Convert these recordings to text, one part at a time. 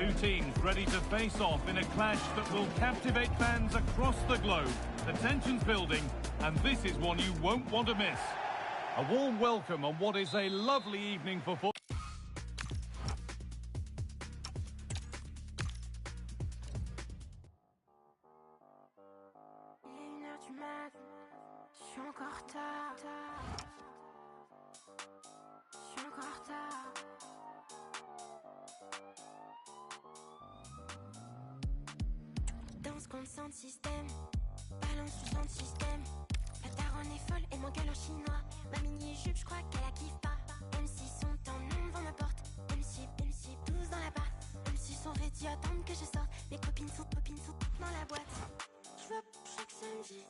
Two teams ready to face off in a clash that will captivate fans across the globe. The tension's building, and this is one you won't want to miss. A warm welcome on what is a lovely evening for football. Sound système, balance sous sound système. La daronne est folle et m'engueule en chinois. Ma mini-jupe, je crois qu'elle la kiffe pas. M6 sont en nom devant ma porte. MC, tous dans la barre. MC sont ready, attendent que je sorte. Mes copines sont dans la boîte. Je vois chaque samedi.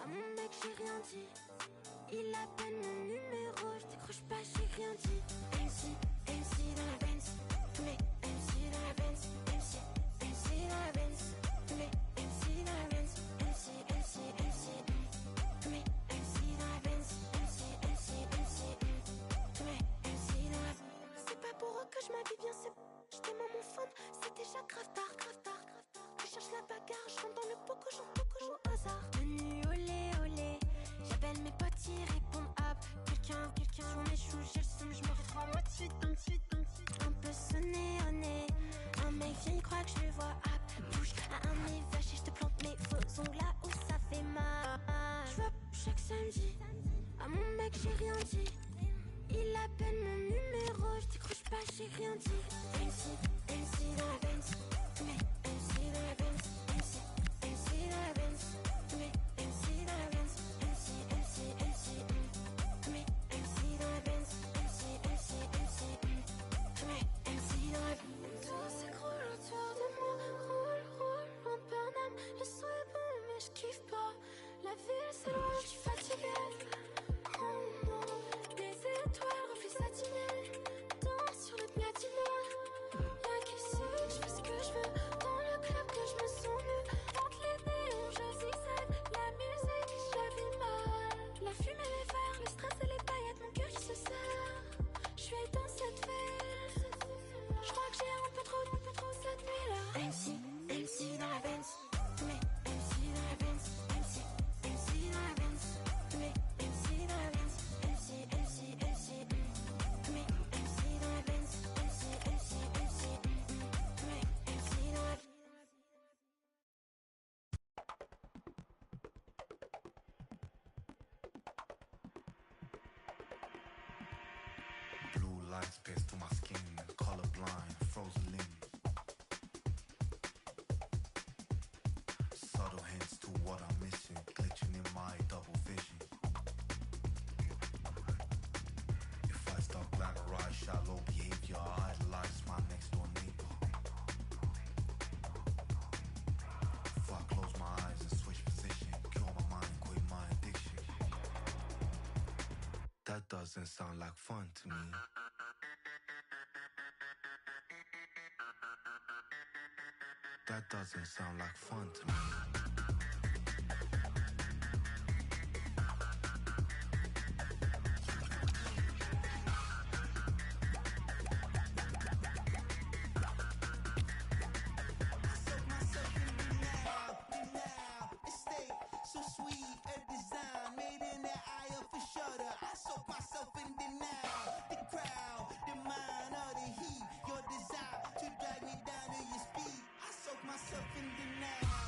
À mon mec, j'ai rien dit. Il appelle mon numéro, je décroche pas, j'ai rien dit. MC dans la Benz. Tous mes MC dans la Benz. MC dans la Benz. Tous mes MC dans la Benz. MC tous mes MC dans la Benz. MC tous mes MC dans la Benz. C'est pas pour eux que je m'habille bien, c'est j'étais dans mon phone, c'est déjà grave tard. Je cherche la bagarre, je rentre dans le poco, j'en au hasard. Menu olé, j'appelle mes potes, ils répondent hop. Quelqu'un, je m'échoue, j'ai le seum, je me retrouve en mode suite. Un peu sonné au nez, un mec vient, il croit que je le vois hop. Bouge à un de mes vaches et je te plante mes faux ongles là où ça fait mal. Je vois chaque samedi, à mon mec j'ai rien dit. Il appelle mon numéro, je décroche pas, j'ai rien dit. MC dans la Benz, tous mes MC dans la Benz. MC dans la Benz, tous mes MC dans la Benz. MC tous mes MC dans la Benz. MC tous mes MC dans la Benz. Tout s'écroule autour de moi, roule en Paname. Le son est bon mais je kiffe pas. La ville c'est loin, je suis fatiguée. Oh non, des étoiles, reflets satinés. Danse sur le platine. Y'a qu'ici que je fais ce que je veux. Dans le club que je me sens mieux. Entre les néons, je zigzag. La musique, je vis mal. La fumée, les verres, le stress et les paillettes. Mon cœur qui se serre. Je suis dans cette ville. Je crois que j'ai un peu trop cette nuit-là. MC dans la Benz. Tous mes MC dans la Benz. MC dans la Benz. Tous mes MC dans la Benz. MC tous mes MC dans la Benz. MC tous mes MC dans la Benz. Blue lights pierce through my skin, colorblind, frozen limb. Subtle hints to what I'm missing, glitching in my double vision. If I start glamorize shallow behavior, I idolize my next door neighbor. If I close my eyes and switch position, cure my mind, quit my addiction. That doesn't sound like fun to me. That doesn't sound like fun to me. So sweet, a design made in the eye of a shutter. I soak myself in denial. The crowd, the mind of the heat. Your desire to drag me down to your speed. I soak myself in denial.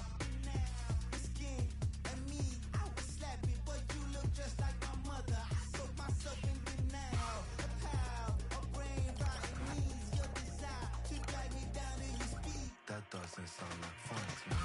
The skin and me, I would slap it, but you look just like my mother. I soak myself in denial. A pal, a brain rotting knees. Your desire to drag me down to your speed. That doesn't sound like fun to me.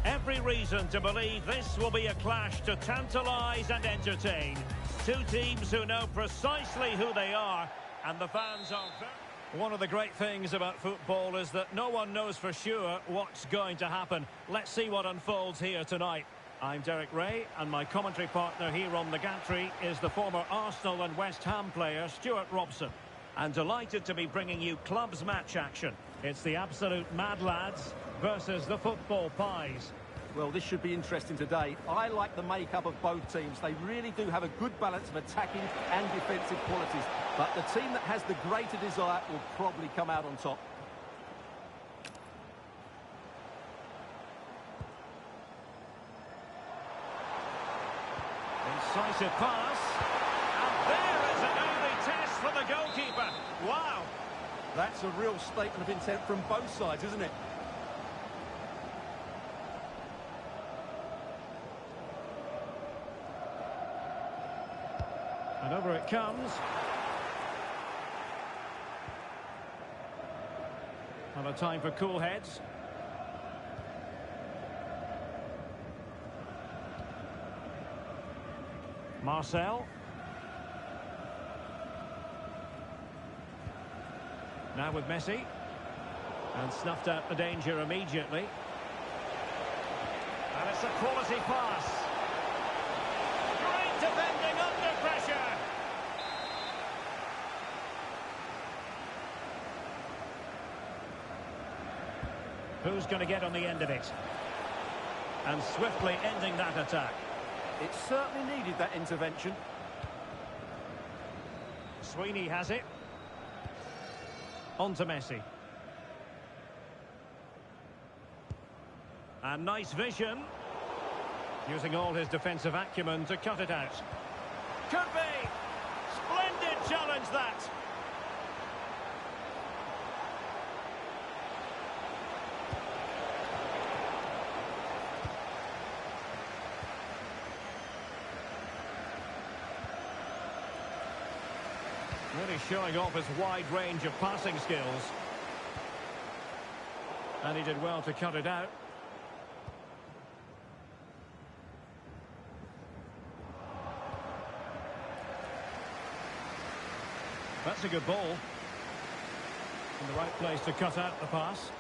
Every reason to believe this will be a clash to tantalise and entertain. Two teams who know precisely who they are, and the fans are very... One of the great things about football is that no one knows for sure what's going to happen. Let's see what unfolds here tonight. I'm Derek Ray, and my commentary partner here on the gantry is the former Arsenal and West Ham player Stuart Robson. And delighted to be bringing you clubs match action. It's the absolute mad lads versus the football pies. Well, this should be interesting today. I like the makeup of both teams. They really do have a good balance of attacking and defensive qualities. But the team that has the greater desire will probably come out on top. Incisive pass. And there is an early test for the goalkeeper. Wow. That's a real statement of intent from both sides, isn't it? And over it comes. And a time for cool heads. Marcel. Now with Messi. And snuffed out the danger immediately. And it's a quality pass. Great defending under pressure. Who's going to get on the end of it? And swiftly ending that attack. It certainly needed that intervention. Sweeney has it. On to Messi. And nice vision. Using all his defensive acumen to cut it out. Could be. Splendid challenge, that. Really showing off his wide range of passing skills. And he did well to cut it out. That's a good ball. In the right place to cut out the pass.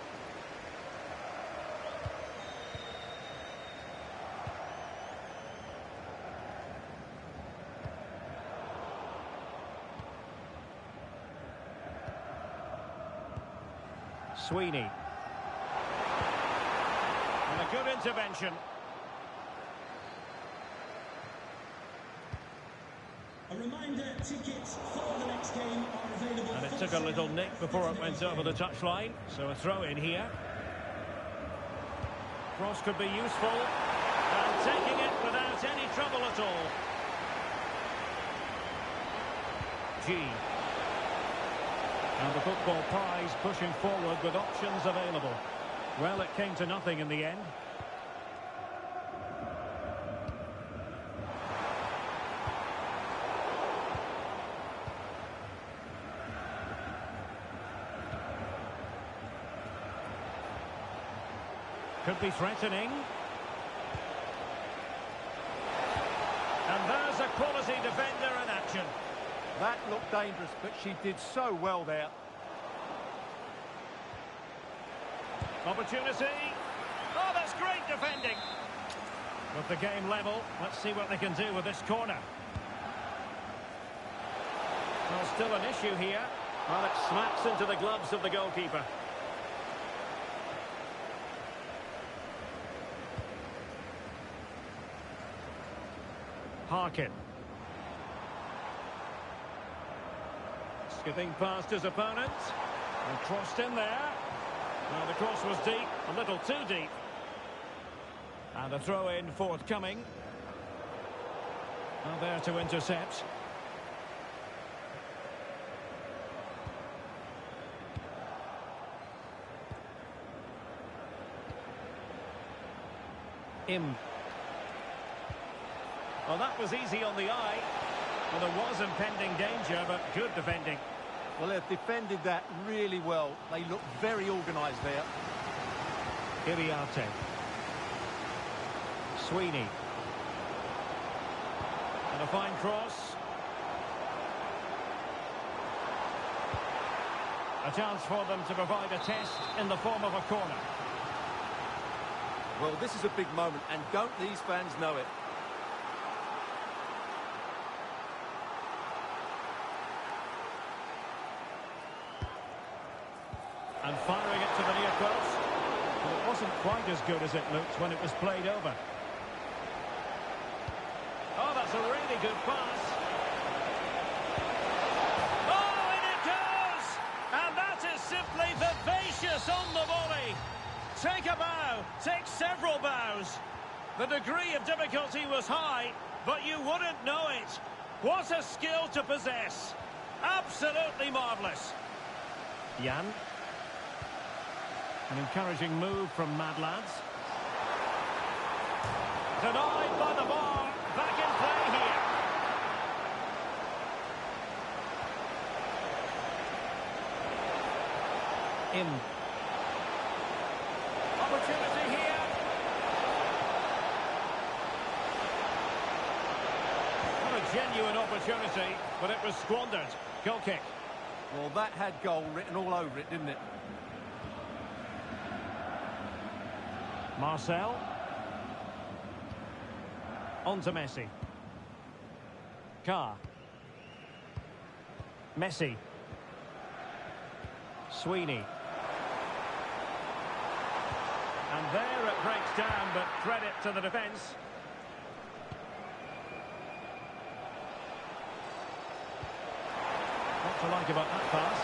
Sweeney. And a good intervention. A reminder, tickets for the next game are available. And it took a little nick before it went over the touchline. So a throw in here. Cross could be useful. And taking it without any trouble at all. G. And the football pies pushing forward with options available. Well, it came to nothing in the end. Could be threatening. And there's a quality defender in action. That looked dangerous, but she did so well there. Opportunity. Oh, that's great defending. With the game level, let's see what they can do with this corner. Well, still an issue here. Well, it smacks into the gloves of the goalkeeper. Harkin. Skipping past his opponent. And crossed in there. Well, the cross was deep, a little too deep. And a throw-in forthcoming. Well, there to intercept. Well, that was easy on the eye. Well, there was impending danger, but good defending. Well, they've defended that really well. They look very organised there. Iriarte. Sweeney. And a fine cross. A chance for them to provide a test in the form of a corner. Well, this is a big moment, and don't these fans know it? And firing it to the near post. Well, it wasn't quite as good as it looked when it was played over. Oh, that's a really good pass. Oh, in it goes! And that is simply vivacious on the volley. Take a bow, take several bows. The degree of difficulty was high, but you wouldn't know it. What a skill to possess. Absolutely marvellous. Jan. An encouraging move from Mad Lads. Denied by the bar. Back in play here. In. Opportunity here. Not a genuine opportunity, but it was squandered. Goal kick. Well, that had goal written all over it, didn't it? Marcel. On to Messi. Carr. Messi. Sweeney. And there it breaks down, but credit to the defence. What to like about that pass?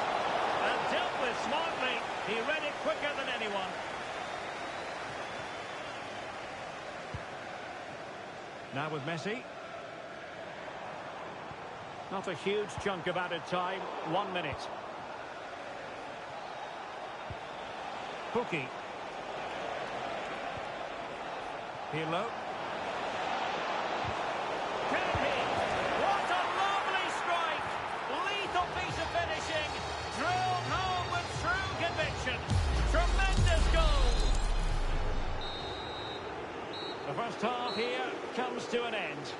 And dealt with smartly. He read it quicker than anyone. Now with Messi. Not a huge chunk of added time. 1 minute. Pookie. Pirlo. Can he? What a lovely strike! Lethal piece of finishing. Drilled home with true conviction. Tremendous goal. The first half here comes to an end.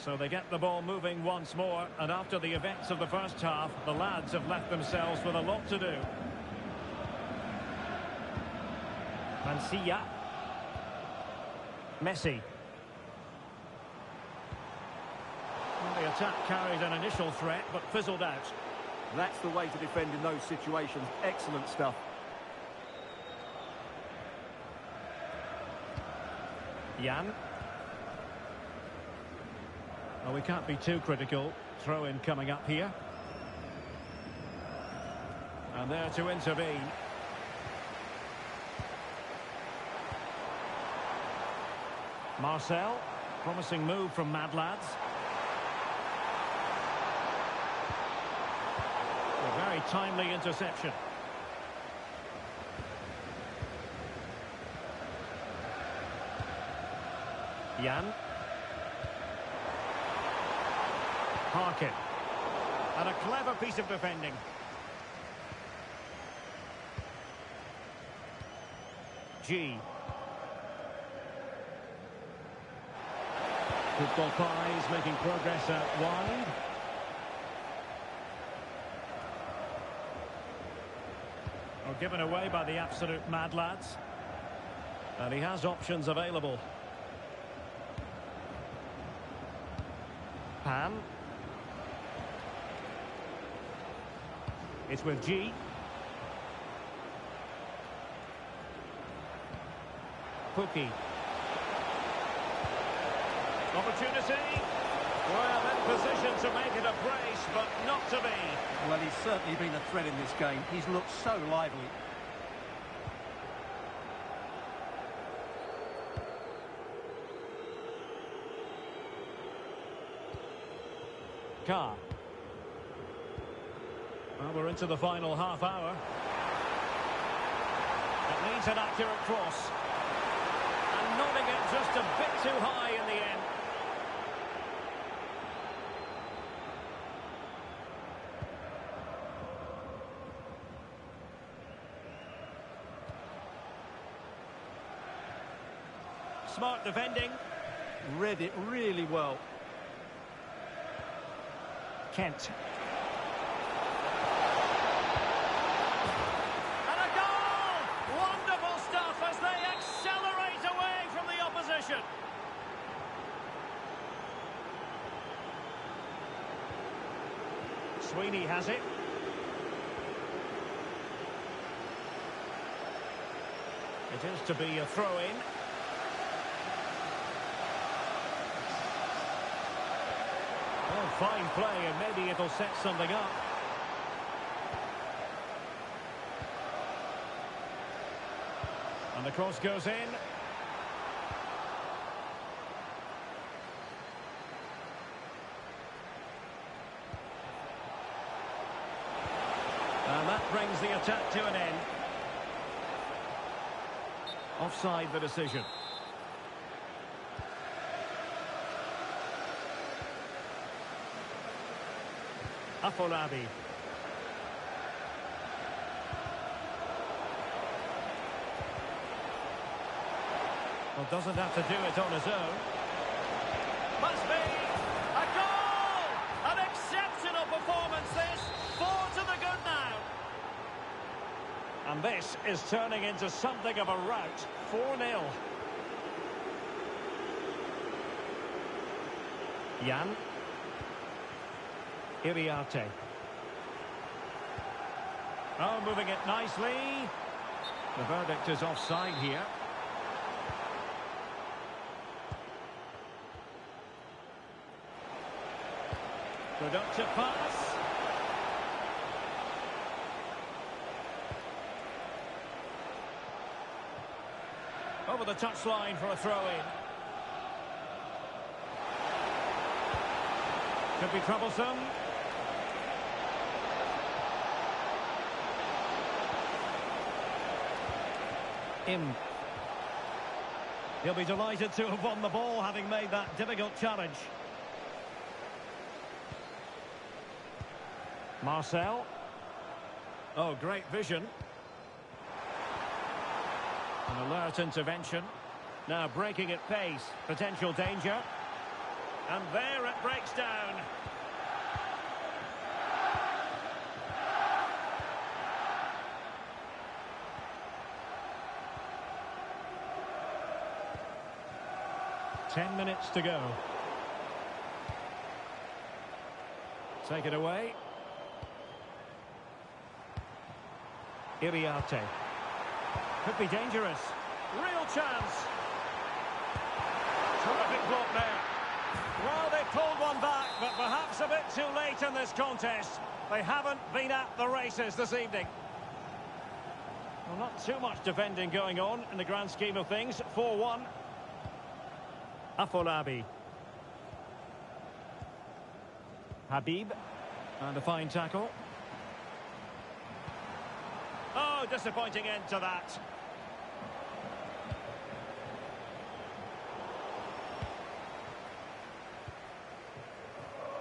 So they get the ball moving once more, and after the events of the first half, the lads have left themselves with a lot to do. Mancia. Messi. Well, the attack carried an initial threat, but fizzled out. That's the way to defend in those situations. Excellent stuff. Jan. Well, we can't be too critical. Throw-in coming up here. And there to intervene. Marcel. Promising move from Mad Lads. A very timely interception. Jan. Harkin. And a clever piece of defending. G. Football Pies making progress out wide. Or given away by the absolute Mad Lads. And he has options available. Pan. It's with G. Pukki. Opportunity. Well, in position to make it a brace, but not to be. Well, he's certainly been a threat in this game. He's looked so lively. Carr. Well, we're into the final half hour. It needs an accurate cross. And nodding it just a bit too high in the end. Smart defending. Read it really well. Kent. And a goal! Wonderful stuff as they accelerate away from the opposition. Sweeney has it. It is to be a throw-in. Oh, fine play, and maybe it'll set something up. And the cross goes in. And that brings the attack to an end. Offside the decision. Afolabi. Well, doesn't have to do it on his own. Must be a goal! An exceptional performance this. 4 to the good now. And this is turning into something of a rout. 4-0. Jan. Iriarte. Oh, moving it nicely. The verdict is offside here. Productive pass. Over the touchline for a throw-in. Could be troublesome. He'll be delighted to have won the ball, having made that difficult challenge. Marcel. Oh, great vision. An alert intervention. Now breaking at pace. Potential danger. And there it breaks down. Ten minutes to go. Take it away. Iriarte. Could be dangerous. Real chance. Terrific block there. Well, they pulled one back, but perhaps a bit too late in this contest. They haven't been at the races this evening. Well, not too much defending going on in the grand scheme of things. 4-1. Afolabi. Habib. And a fine tackle. Oh, disappointing end to that.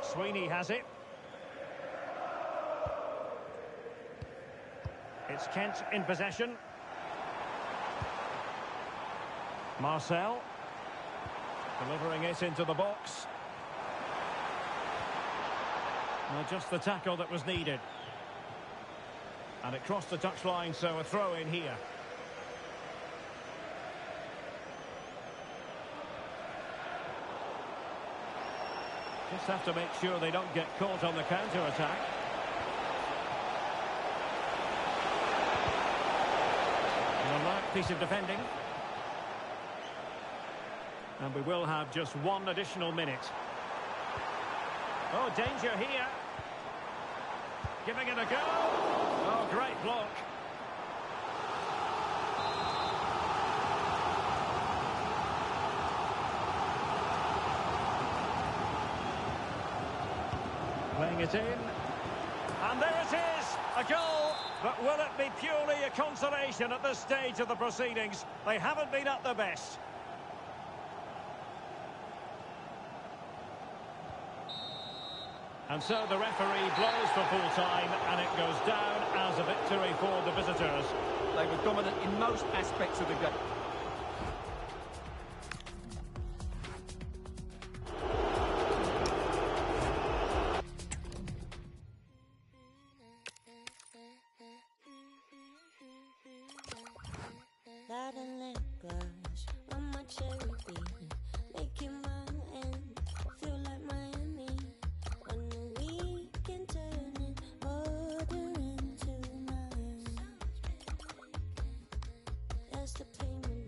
Sweeney has it. It's Kent in possession. Marcel. Delivering it into the box. Well, just the tackle that was needed. And it crossed the touchline, so a throw in here. Just have to make sure they don't get caught on the counter-attack. An alert piece of defending. And we will have just one additional minute. Oh, danger here. Giving it a go. Oh, great block. Playing it in. And there it is, a goal. But will it be purely a consolation at this stage of the proceedings? They haven't been at their best. And so the referee blows for full time, and it goes down as a victory for the visitors. They were dominant in most aspects of the game. Loud and let glass on my cherry beam, making my end feel like Miami. On the weekend, turning order into mine. That's the payment.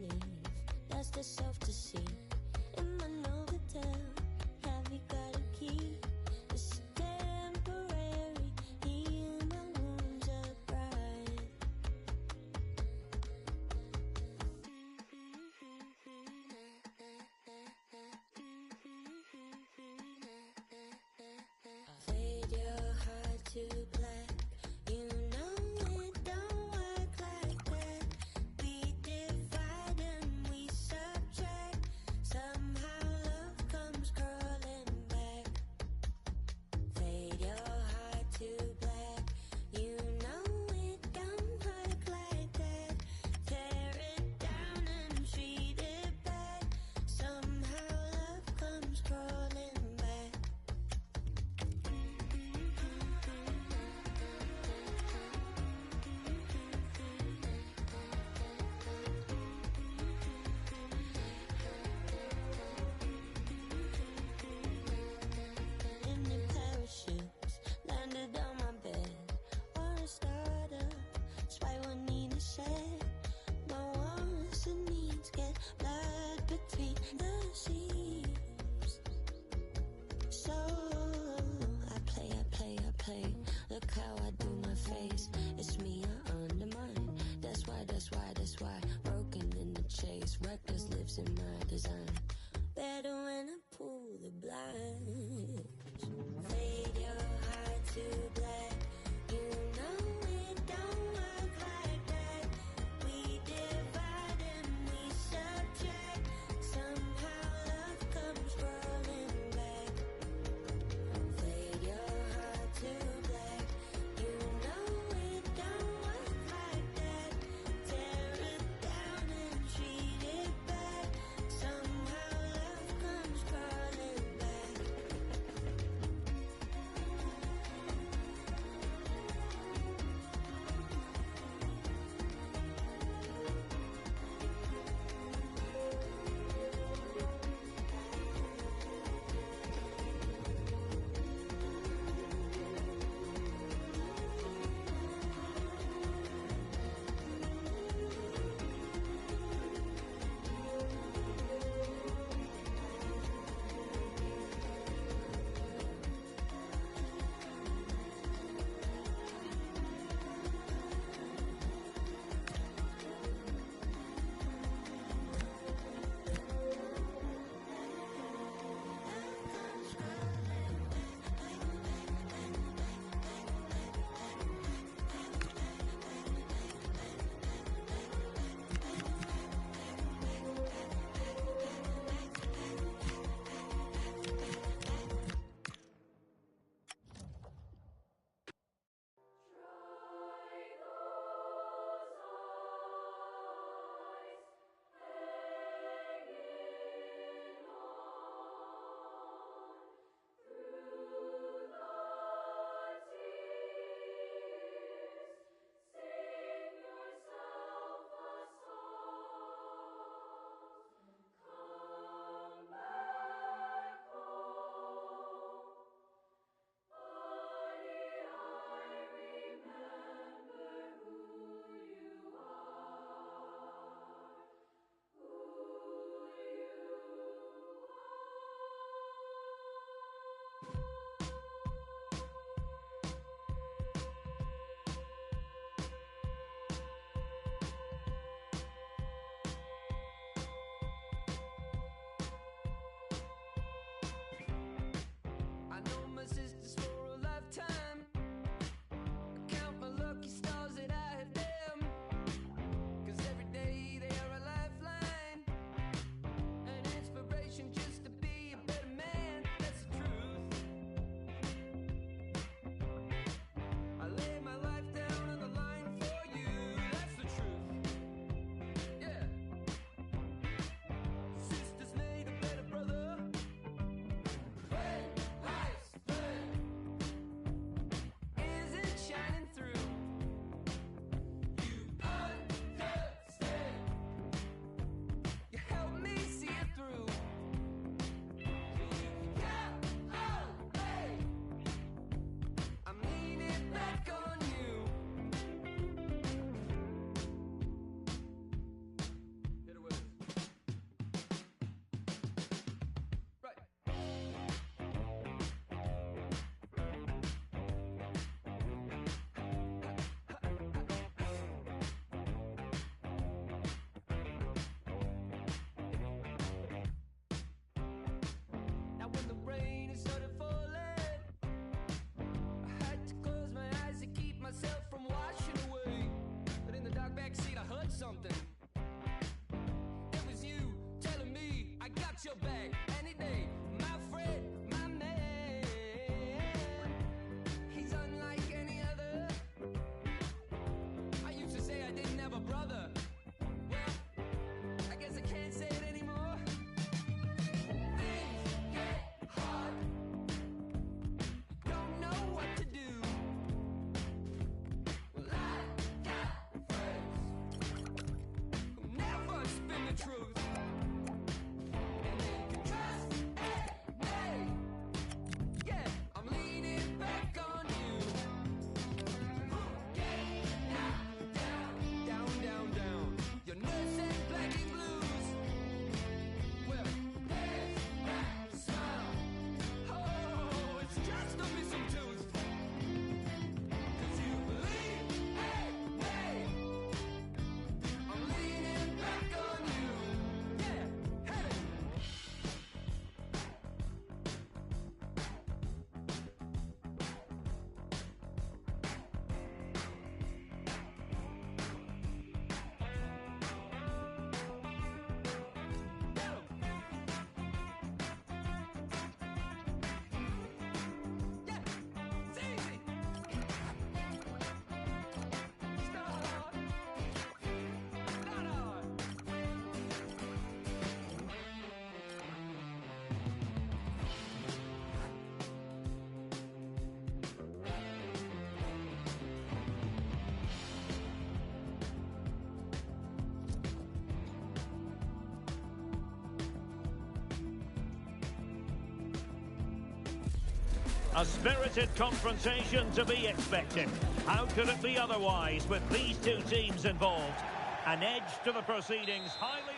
A spirited confrontation to be expected. How could it be otherwise with these two teams involved? An edge to the proceedings, highly...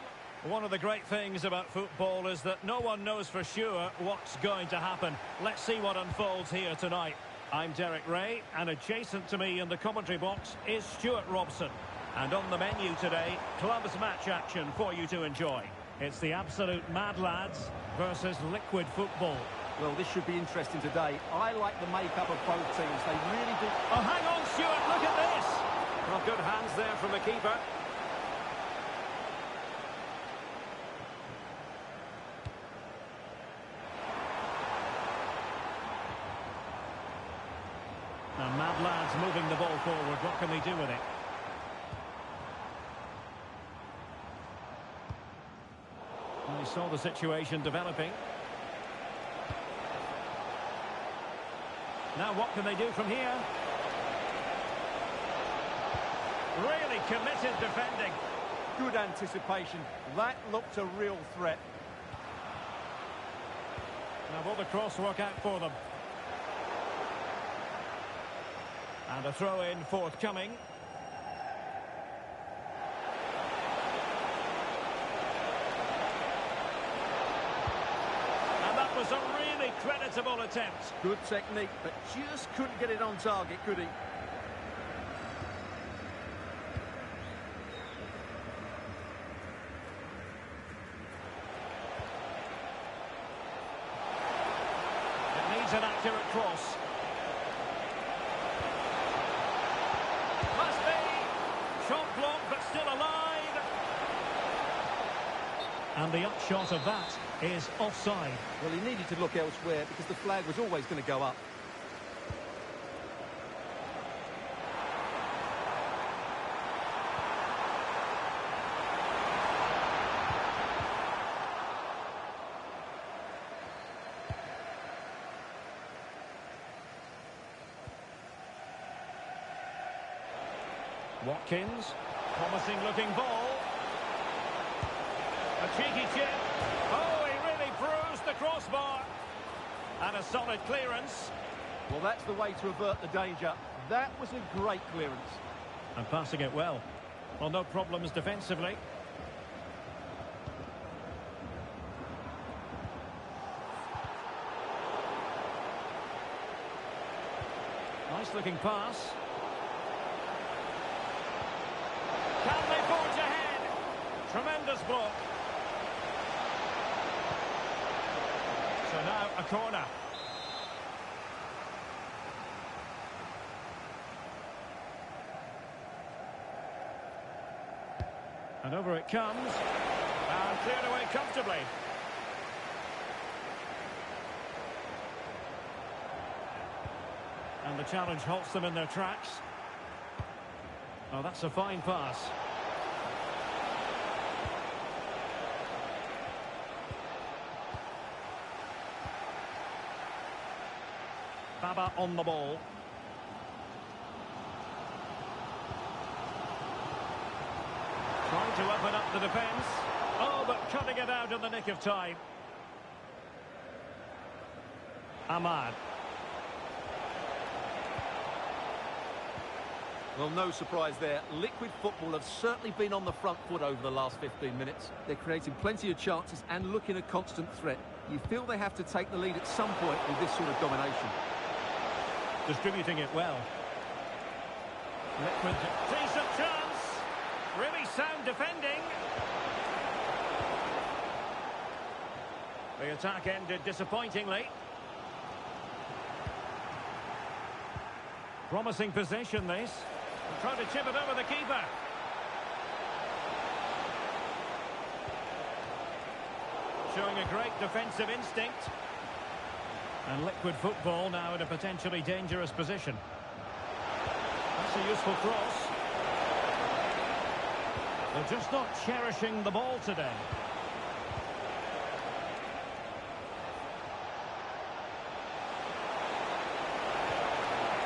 One of the great things about football is that no one knows for sure what's going to happen. Let's see what unfolds here tonight. I'm Derek Ray, and adjacent to me in the commentary box is Stuart Robson. And on the menu today, clubs match action for you to enjoy. It's the absolute mad lads versus liquid football. Well, this should be interesting today. I like the makeup of both teams. They really do... Oh, hang on, Stuart, look at this! Well, good hands there from the keeper. Now, mad lads moving the ball forward. What can they do with it? Well, he saw the situation developing. Now, what can they do from here? Really committed defending. Good anticipation. That looked a real threat. Now, will the cross work out for them? And a throw-in forthcoming. And that was a really creditable attempt. Good technique, but just couldn't get it on target, could he? It needs an accurate cross. Must be. Shot blocked, but still alive. And the upshot of that is offside. Well, he needed to look elsewhere because the flag was always going to go up. Watkins, promising looking ball. A cheeky chip. Oh, he really bruised the crossbar. And a solid clearance. Well, that's the way to avert the danger. That was a great clearance. And passing it well. Well, no problems defensively. Nice looking pass. Can they forge ahead? Tremendous block. So now a corner. And over it comes. And cleared away comfortably. And the challenge halts them in their tracks. Oh, that's a fine pass. Baba on the ball. Trying to open up the defence. Oh, but cutting it out in the nick of time. Ahmad. Well, no surprise there. Liquid football have certainly been on the front foot over the last 15 minutes. They're creating plenty of chances and looking a constant threat. You feel they have to take the lead at some point with this sort of domination. Distributing it well. Liquid, decent chance. Really sound defending. The attack ended disappointingly. Promising possession, this. Trying to chip it over the keeper. Showing a great defensive instinct. And liquid football now in a potentially dangerous position. That's a useful cross. They're just not cherishing the ball today.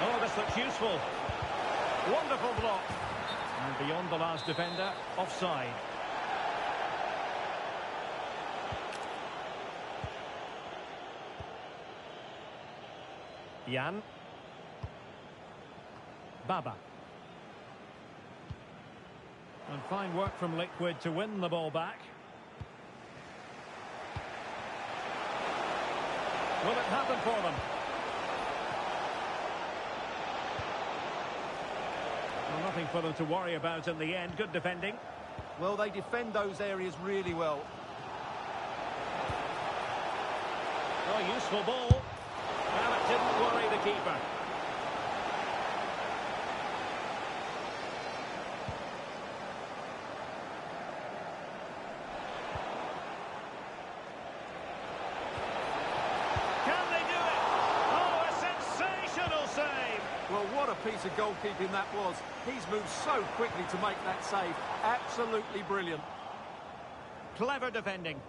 Oh, this looks useful. Wonderful block. And beyond the last defender, offside. Jan. Baba. And fine work from Liquid to win the ball back. Will it happen for them? Well, nothing for them to worry about in the end. Good defending. Well, they defend those areas really well. Oh, useful ball. Well, it didn't worry the keeper. Can they do it? Oh, a sensational save. Well, what a piece of goalkeeping that was. He's moved so quickly to make that save. Absolutely brilliant. Clever defending.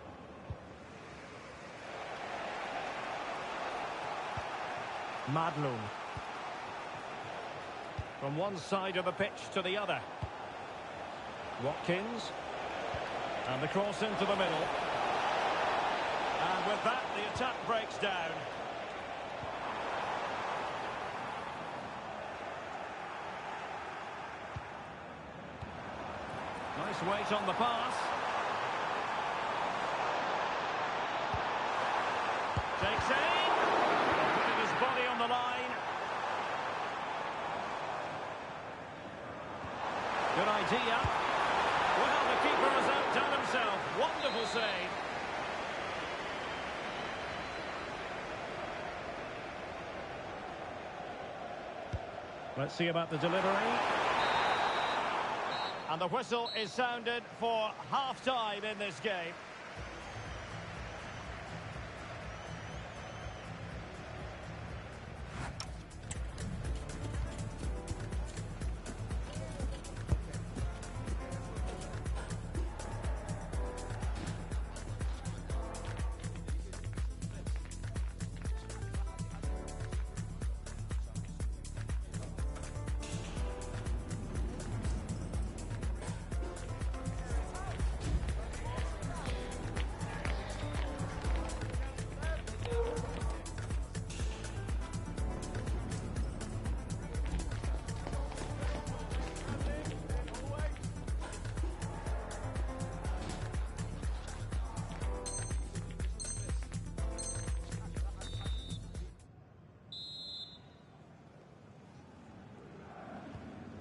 Madlung. From one side of the pitch to the other. Watkins. And the cross into the middle. And with that, the attack breaks down. Nice weight on the pass. Takes aim. Putting his body on the line. Good idea. Well, the keeper has outdone himself. Wonderful save. Let's see about the delivery. And the whistle is sounded for half-time in this game.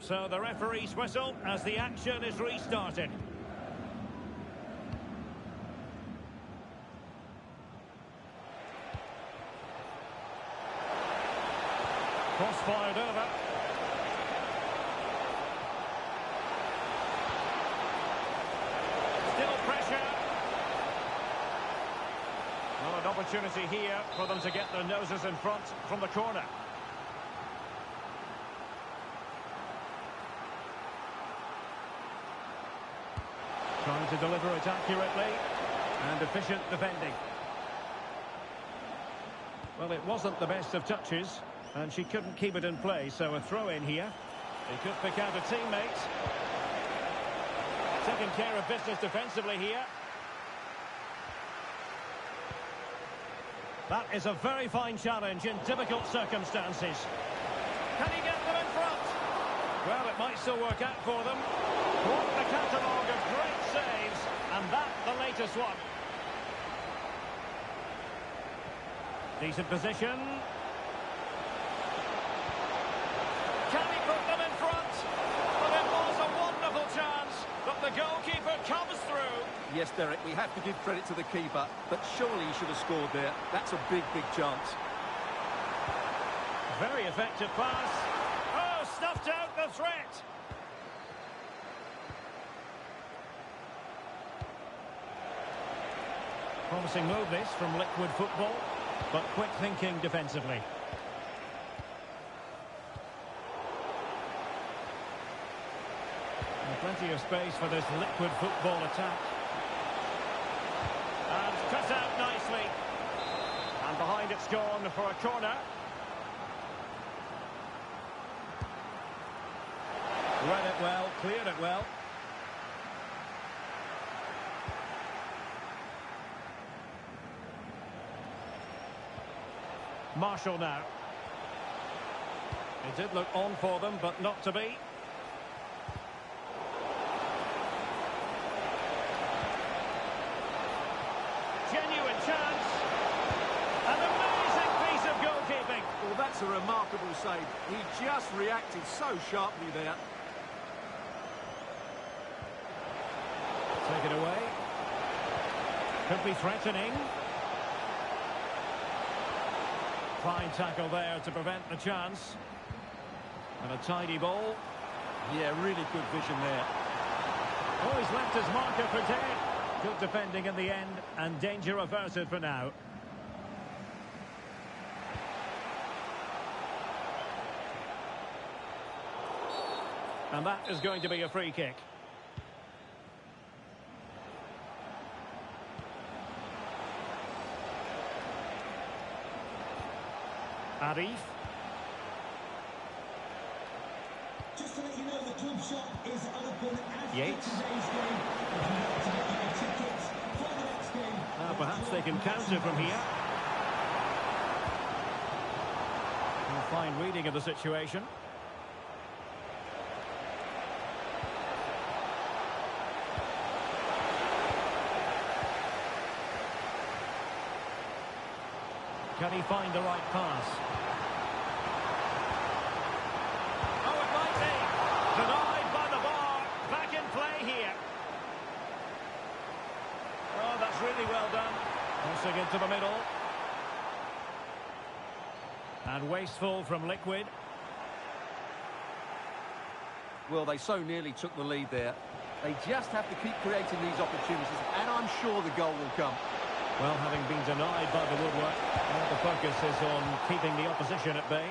So the referee's whistle as the action is restarted. Cross fired over. Still pressure. Well, an opportunity here for them to get their noses in front from the corner. Trying to deliver it accurately and efficient defending. Well, it wasn't the best of touches and she couldn't keep it in play, so a throw in here. He could pick out a teammate. Taking care of business defensively here. That is a very fine challenge in difficult circumstances. Can he get them in front? Well, it might still work out for them. What the catalogue of great saves, and that the latest one. Decent position. Can he put them in front? Well, it was a wonderful chance, but the goalkeeper comes through. Yes, Derek, we have to give credit to the keeper, but surely he should have scored there. That's a big, big chance. Very effective pass. Oh, snuffed out the threat. Promising move this from Liquid Football, but quick thinking defensively. And plenty of space for this Liquid Football attack. And cut out nicely. And behind it's gone for a corner. Read it well, cleared it well. Marshall now. It did look on for them, but not to be. Genuine chance. An amazing piece of goalkeeping. Well, that's a remarkable save. He just reacted so sharply there. Take it away. Could be threatening. Fine tackle there to prevent the chance. And a tidy ball. Yeah, really good vision there. Oh, he's left his marker for dead. Good defending in the end, and danger averted for now. And that is going to be a free kick. Arif. Just to let you know, the club shop is open after Yates. today's game. If you'd like to get your tickets for the next game. Perhaps they can counter from here. A fine reading of the situation. Can he find the right pass? Oh, it might be. Denied by the bar. Back in play here. Oh, that's really well done. Crossing into the middle. And wasteful from Liquid. Well, they so nearly took the lead there. They just have to keep creating these opportunities, and I'm sure the goal will come. Well, having been denied by the woodwork, the focus is on keeping the opposition at bay.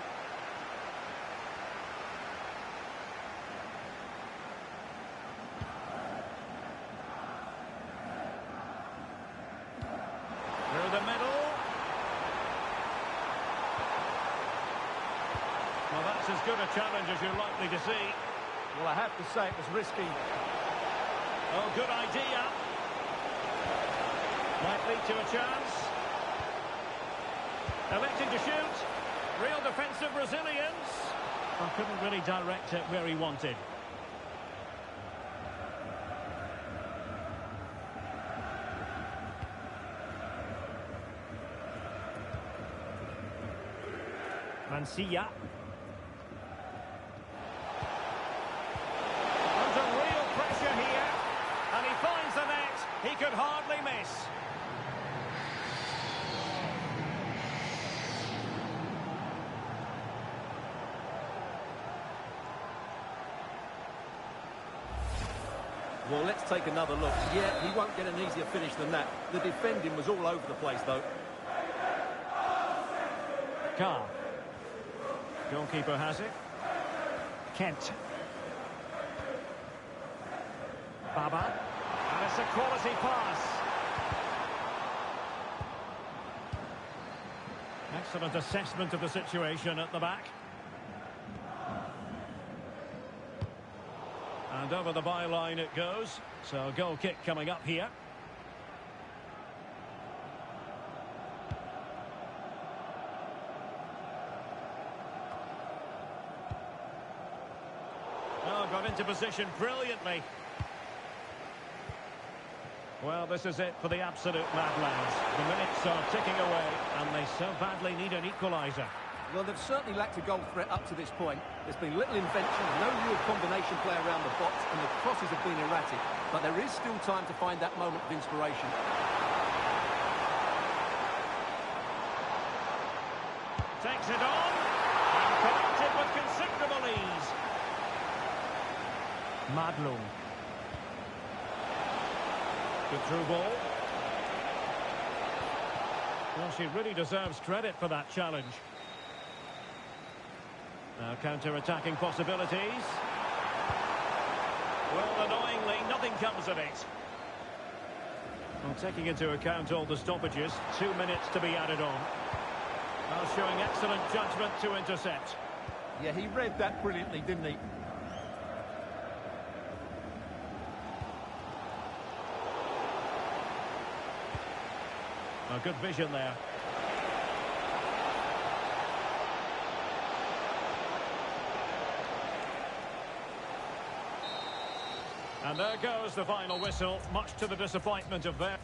Through the middle. Well, that's as good a challenge as you're likely to see. Well, I have to say it was risky. Oh, good idea. Might lead to a chance. Electing to shoot. Real defensive resilience. I couldn't really direct it where he wanted. Mancia. Under real pressure here. And he finds the net. He could hardly miss. Well, let's take another look. Yeah, he won't get an easier finish than that. The defending was all over the place, though. Carr. Goalkeeper has it. Kent. Baba. And it's a quality pass. Excellent assessment of the situation at the back. And over the byline it goes. So a goal kick coming up here. Oh, got into position brilliantly. Well, this is it for the absolute Madlands. The minutes are ticking away, and they so badly need an equaliser. Well, they've certainly lacked a goal threat up to this point. There's been little invention, no real combination play around the box, and the crosses have been erratic. But there is still time to find that moment of inspiration. Takes it on, and connected with considerable ease. Madlung. Good through ball. Well, she really deserves credit for that challenge. Now counter-attacking possibilities. Well, annoyingly, nothing comes of it. Well, taking into account all the stoppages, 2 minutes to be added on. Now showing excellent judgment to intercept. Yeah, he read that brilliantly, didn't he? A good vision there. And there goes the final whistle, much to the disappointment of their...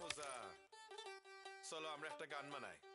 Muza. Salam rechtagan manai.